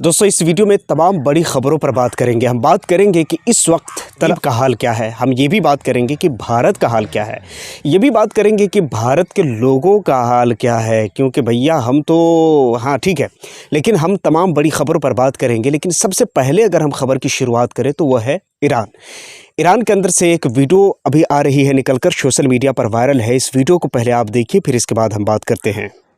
दोस्तों इस वीडियो में तमाम बड़ी खबरों पर बात करेंगे। हम बात करेंगे कि इस वक्त तलब का हाल क्या है, हम ये भी बात करेंगे कि भारत का हाल क्या है, ये भी बात करेंगे कि भारत के लोगों का हाल क्या है। क्योंकि भैया हम तो हाँ ठीक है, लेकिन हम तमाम बड़ी खबरों पर बात करेंगे। लेकिन सबसे पहले अगर हम खबर की शुरुआत करें तो वह है ईरान के अंदर से एक वीडियो अभी आ रही है निकलकर, सोशल मीडिया पर वायरल है। इस वीडियो को पहले आप देखिए, फिर इसके बाद हम बात करते हैं।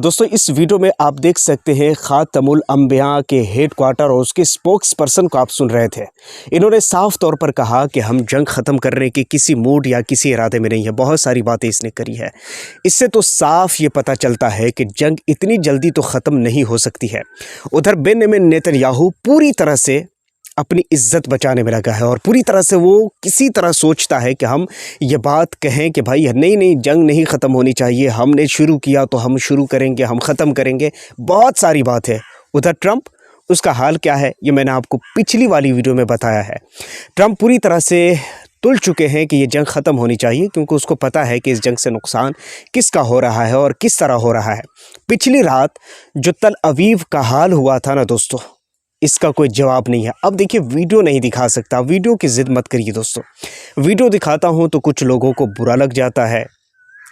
दोस्तों इस वीडियो में आप देख सकते हैं खातमुल अंबिया के हेडक्वार्टर और उसके स्पोक्स पर्सन को आप सुन रहे थे। इन्होंने साफ तौर पर कहा कि हम जंग ख़त्म करने के किसी मूड या किसी इरादे में नहीं है। बहुत सारी बातें इसने करी है। इससे तो साफ ये पता चलता है कि जंग इतनी जल्दी तो ख़त्म नहीं हो सकती है। उधर बेंजामिन नेतन्याहू पूरी तरह से अपनी इज्जत बचाने में लगा है और पूरी तरह से वो किसी तरह सोचता है कि हम ये बात कहें कि भाई नहीं जंग नहीं ख़त्म होनी चाहिए, हमने शुरू किया तो हम शुरू करेंगे, हम ख़त्म करेंगे। बहुत सारी बात है। उधर ट्रंप, उसका हाल क्या है ये मैंने आपको पिछली वाली वीडियो में बताया है। ट्रंप पूरी तरह से तुल चुके हैं कि ये जंग ख़त्म होनी चाहिए, क्योंकि उसको पता है कि इस जंग से नुकसान किसका हो रहा है और किस तरह हो रहा है। पिछली रात जो तल अवीव का हाल हुआ था ना दोस्तों, इसका कोई जवाब नहीं है। अब देखिए वीडियो नहीं दिखा सकता, वीडियो की ज़िद मत करिए दोस्तों। वीडियो दिखाता हूँ तो कुछ लोगों को बुरा लग जाता है।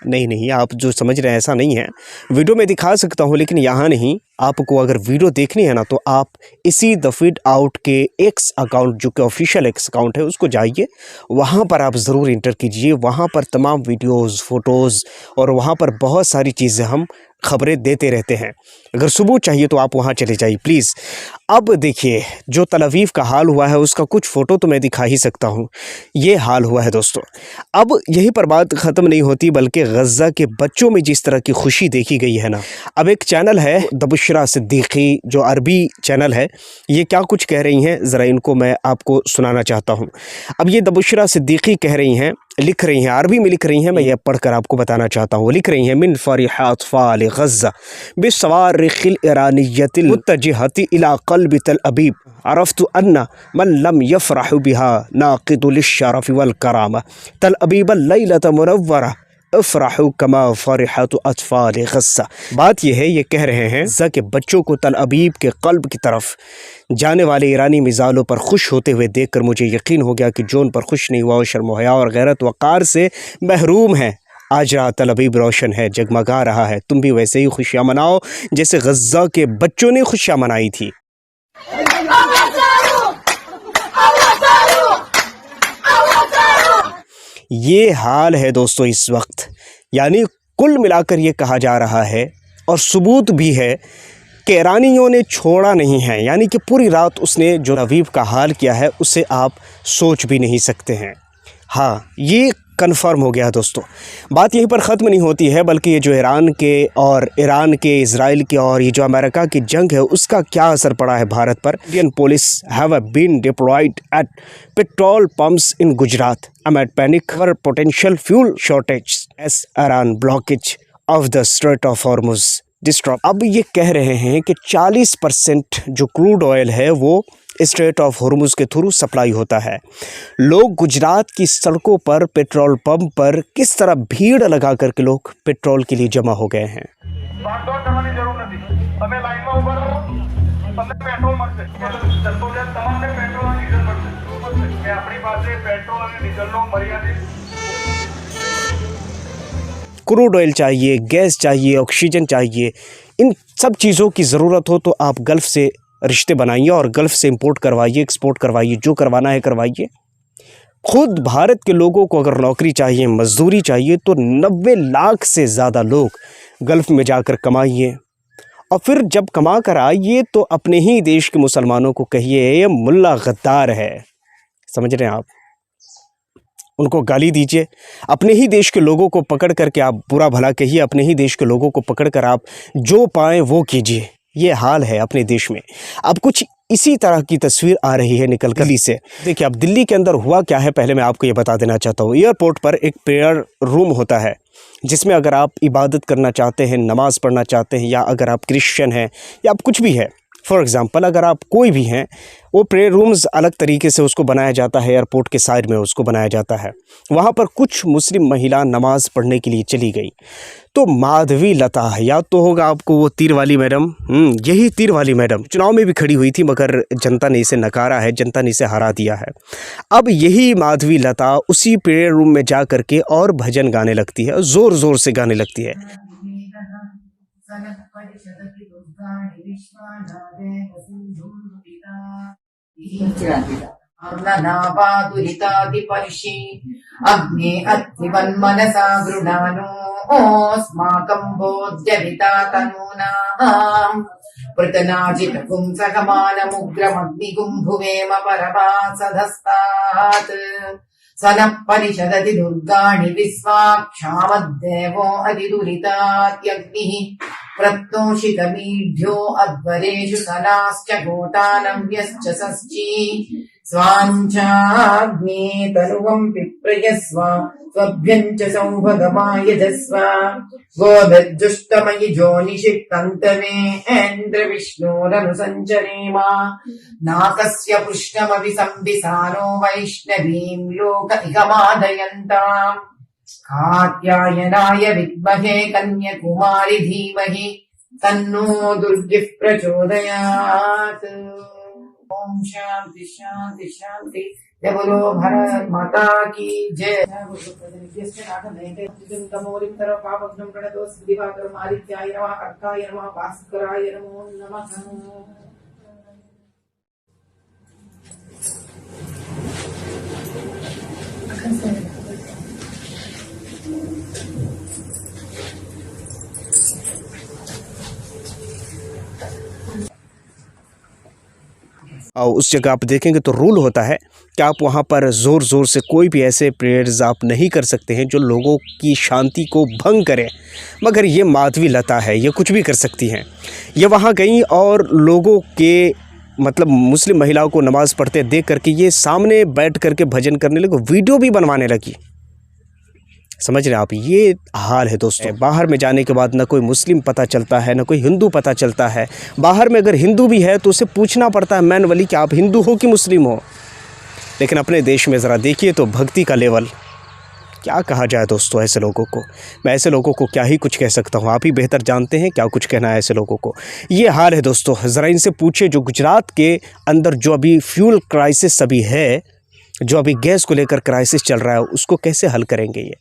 नहीं आप जो समझ रहे हैं ऐसा नहीं है। वीडियो में दिखा सकता हूँ लेकिन यहाँ नहीं। आपको अगर वीडियो देखनी है ना तो आप इसी द फीड आउट के एक्स अकाउंट, जो कि ऑफिशियल एक्स अकाउंट है, उसको जाइए, वहाँ पर आप ज़रूर इंटर कीजिए। वहाँ पर तमाम वीडियोज़, फ़ोटोज़ और वहाँ पर बहुत सारी चीज़ें हम खबरें देते रहते हैं। अगर सबूत चाहिए तो आप वहाँ चले जाइए प्लीज़। अब देखिए जो तल अवीव का हाल हुआ है उसका कुछ फ़ोटो तो मैं दिखा ही सकता हूँ। ये हाल हुआ है दोस्तों। अब यहीं पर बात ख़त्म नहीं होती, बल्कि गज़ा के बच्चों में जिस तरह की खुशी देखी गई है ना। अब एक चैनल है द बुशरा सिद्दीकी, जो अरबी चैनल है, ये क्या कुछ कह रही हैं ज़रा इनको मैं आपको सुनाना चाहता हूँ। अब ये द बुशरा सिद्दीकी कह रही हैं, लिख रही हैं, अरबी में लिख रही हैं, मैं ये पढ़कर आपको बताना चाहता हूँ। लिख रही हैं, मिन फरिहात फ़ाल गज़ा बिस्वारिक़िल ईरानिय्यतिल मुत्तजिहति इला क़ल्बि तल अबीब अरफ़्तु अन्ना मन लम यफ़रहु बिहा नाक़िदु लिश्शरफ़ि वल करामा तल अबीब लैलत मुनव्वरा अफ़रहु कमा फ़रिहतु अत्फ़ाल गज़ा। बात यह है, ये कह रहे हैं गज़ा के बच्चों को तल अबीब के क़ल्ब की तरफ जाने वाले ईरानी मिज़ाइलों पर खुश होते हुए देखकर मुझे यकीन हो गया कि जो उन पर खुश नहीं हुआ वो शर्म हया और गैरत वक़ार से महरूम है। आज रात तल अबीब रोशन है, जगमगा रहा है। तुम भी वैसे ही खुशियाँ मनाओ जैसे गज़ा के बच्चों ने खुशियाँ मनाई थी। ये हाल है दोस्तों इस वक्त। यानी कुल मिलाकर ये कहा जा रहा है और सबूत भी है कि ईरानियों ने छोड़ा नहीं है। यानी कि पूरी रात उसने जो अवीव का हाल किया है उसे आप सोच भी नहीं सकते हैं। हाँ, ये कन्फर्म हो गया दोस्तों। बात यहीं पर ख़त्म नहीं होती है, बल्कि ये जो ईरान के, इज़राइल के और ये जो अमेरिका की जंग है उसका क्या असर पड़ा है भारत पर। Indian police have been deployed at petrol pumps in Gujarat amid panic for potential fuel shortage as Iran blockage of the strait of Hormuz disrupt. अब ये कह रहे हैं कि 40% जो क्रूड ऑयल है वो स्ट्रेट ऑफ हॉर्मुज़ के थ्रू सप्लाई होता है। लोग गुजरात की सड़कों पर, पेट्रोल पंप पर किस तरह भीड़ लगा करके लोग पेट्रोल के लिए जमा हो गए हैं। क्रूड ऑयल चाहिए, गैस चाहिए, ऑक्सीजन चाहिए, इन सब चीज़ों की ज़रूरत हो तो आप गल्फ़ से रिश्ते बनाइए और गल्फ़ से इंपोर्ट करवाइए, एक्सपोर्ट करवाइए, जो करवाना है करवाइए। खुद भारत के लोगों को अगर नौकरी चाहिए, मजदूरी चाहिए तो 90 लाख से ज़्यादा लोग गल्फ़ में जाकर कमाइए और फिर जब कमा कर आइए तो अपने ही देश के मुसलमानों को कहिए ये मुल्ला गद्दार है। समझ रहे हैं आप? उनको गाली दीजिए। अपने ही देश के लोगों को पकड़ करके आप बुरा भला कहिए। अपने ही देश के लोगों को पकड़ कर आप जो पाएँ वो कीजिए। ये हाल है अपने देश में। अब कुछ इसी तरह की तस्वीर आ रही है निकल कर दिल्ली से। देखिए अब दिल्ली के अंदर हुआ क्या है पहले मैं आपको ये बता देना चाहता हूँ। एयरपोर्ट पर एक प्रेयर रूम होता है जिसमें अगर आप इबादत करना चाहते हैं, नमाज़ पढ़ना चाहते हैं, या अगर आप क्रिश्चियन हैं या आप कुछ भी है, फॉर एग्ज़ाम्पल अगर आप कोई भी हैं, वो प्रेयर रूम्स अलग तरीके से उसको बनाया जाता है, एयरपोर्ट के साइड में उसको बनाया जाता है। वहाँ पर कुछ मुस्लिम महिला नमाज़ पढ़ने के लिए चली गई, तो माधवी लता, याद तो होगा आपको वो तीर वाली मैडम, यही तीर वाली मैडम चुनाव में भी खड़ी हुई थी, मगर जनता ने इसे नकारा है, जनता ने इसे हरा दिया है। अब यही माधवी लता उसी प्रेयर रूम में जा करके और भजन गाने लगती है, ज़ोर ज़ोर से गाने लगती है। नापादुरितादिपर्षि अग्ने अत्रिवन्मनसा गृणानोऽस्माकं बोध्यविता तनूनाम् पृतनाजितपुंसकमानमुग्रमग्निगुम्भुवेम परभासधस्तात् स नः परिषदति दुर्गाणि विश्वाक्षामद्देवो अधिदुरितात्यग्निः प्रत्नोषितमीढ्यो अध्वरेषु सनाश्च गोतानव्यश्च षष्ठी स्वाञ्चाग्ने तनुवम् पिप्रयस्व स्वभ्यम् च सौभगमायजस्व गोभिर्जुष्टमयि जोनिषिक्तन्तवेन्द्रविष्णोरनुसञ्चरेम नाकस्य पुष्णमपि संविसारो वैष्णवीम् लोक इहमादयन्ताम् कात्यायनाय विद्महे कन्याकुमारि धीमहि तन्नो दुर्गिः प्रचोदयात्। ओम शांति शांति शांति। जय बोलो भारत माता की जय। पापघ्नं प्रणतोऽस्मि दिवाकरम् आदित्याय नमः अर्काय नमः भास्कराय नमो नमः। और उस जगह आप देखेंगे तो रूल होता है कि आप वहाँ पर ज़ोर ज़ोर से कोई भी ऐसे प्रेयर्स आप नहीं कर सकते हैं जो लोगों की शांति को भंग करें। मगर ये माधवी लता है, ये कुछ भी कर सकती हैं। ये वहाँ गई और लोगों के मतलब मुस्लिम महिलाओं को नमाज़ पढ़ते देख करके ये सामने बैठ करके भजन करने लगी, वीडियो भी बनवाने लगी। समझ रहे हैं आप, ये हाल है दोस्तों। बाहर में जाने के बाद ना कोई मुस्लिम पता चलता है, ना कोई हिंदू पता चलता है। बाहर में अगर हिंदू भी है तो उसे पूछना पड़ता है मैनुअली कि आप हिंदू हो कि मुस्लिम हो। लेकिन अपने देश में ज़रा देखिए तो भक्ति का लेवल, क्या कहा जाए दोस्तों ऐसे लोगों को। मैं ऐसे लोगों को क्या ही कुछ कह सकता हूँ, आप ही बेहतर जानते हैं क्या कुछ कहना है ऐसे लोगों को। ये हाल है दोस्तों। ज़रा इनसे पूछे जो गुजरात के अंदर जो अभी फ्यूल क्राइसिस अभी है, जो अभी गैस को लेकर क्राइसिस चल रहा है, उसको कैसे हल करेंगे ये।